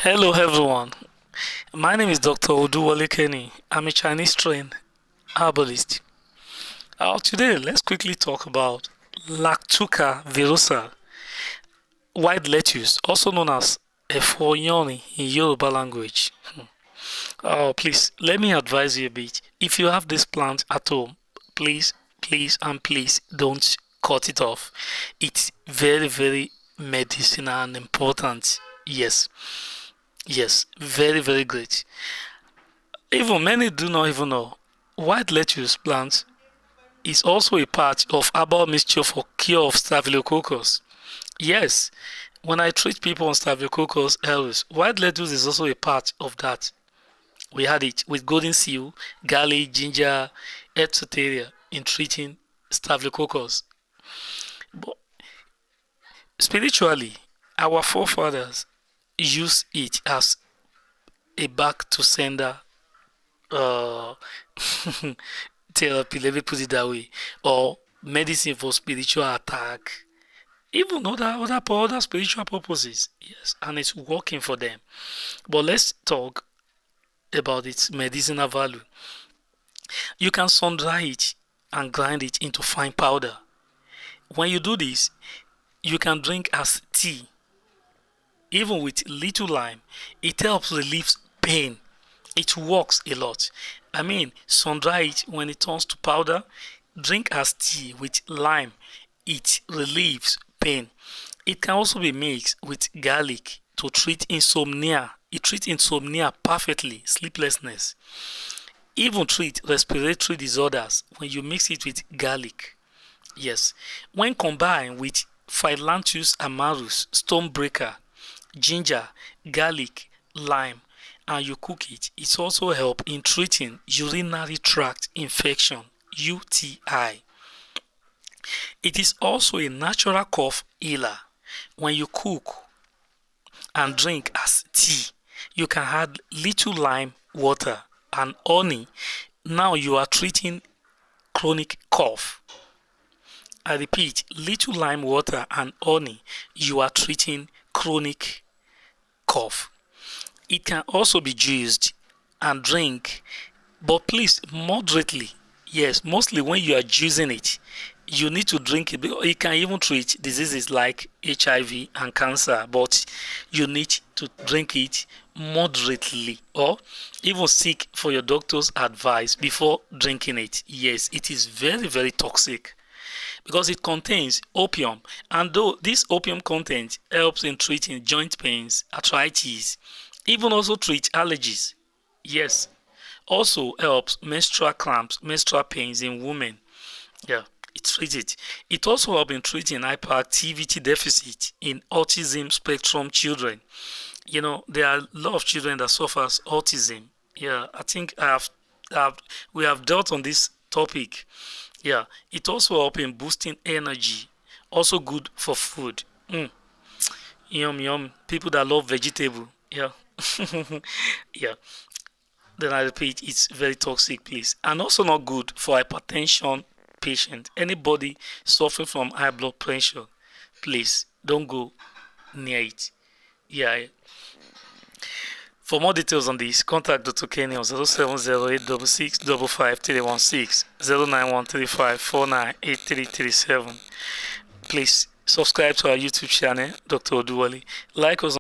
Hello everyone, my name is Dr. Oduwale Kenny. I'm a Chinese trained herbalist. Today, let's quickly talk about lactuca virosa, wild lettuce, also known as efoyoni in Yoruba language. Please, let me advise you a bit. If you have this plant at home, please don't cut it off. It's very, very medicinal and important. Yes, yes, very, very great. Even many do not even know. White lettuce plant is also a part of herbal mixture for cure of Staphylococcus. Yes, when I treat people on Staphylococcus aureus, white lettuce is also a part of that. We had it with golden seal, garlic, ginger, etc. in treating Staphylococcus. But spiritually, our forefathers used it as a back to sender uh, therapy, let me put it that way, or medicine for spiritual attack, even other spiritual purposes. Yes, and it's working for them. But let's talk about its medicinal value. You can sun dry it and grind it into fine powder. When you do this, you can drink as tea, even with little lime. It helps relieve pain. It works a lot. I mean, sun dry it when it turns to powder, drink as tea with lime. It relieves pain. It can also be mixed with garlic to treat insomnia. It treats insomnia perfectly, sleeplessness. Even treat respiratory disorders when you mix it with garlic. Yes. When combined with Phyllanthus amarus, stonebreaker, ginger, garlic, lime, and you cook it, it's also help in treating urinary tract infection, UTI. It is also a natural cough healer. When you cook and drink as tea, you can add little lime water and honey. Now you are treating chronic cough. I repeat, little lime water and honey, you are treating chronic cough. It can also be juiced and drink, but please moderately. Yes, mostly when you are juicing it, you need to drink it. It can even treat diseases like HIV and cancer, but you need to drink it moderately or even seek for your doctor's advice before drinking it. Yes, it is very, very toxic because it contains opium, and though this opium content helps in treating joint pains, arthritis, even also treat allergies. Yes, also helps menstrual cramps, menstrual pains in women. Yeah, it treats it. It also helps in treating hyperactivity deficit in autism spectrum children. There are a lot of children that suffers autism. Yeah, I think I have we have dealt on this topic. Yeah, it also helps in boosting energy. Also good for food. Yum yum. People that love vegetable. Yeah. Yeah. Then I repeat, it's very toxic, please, and also not good for hypertension patient. Anybody suffering from high blood pressure, please don't go near it. Yeah. For more details on this, contact Dr. Kenny on 070866555316, 09135498337. Please subscribe to our YouTube channel, Dr. Oduwale. Like us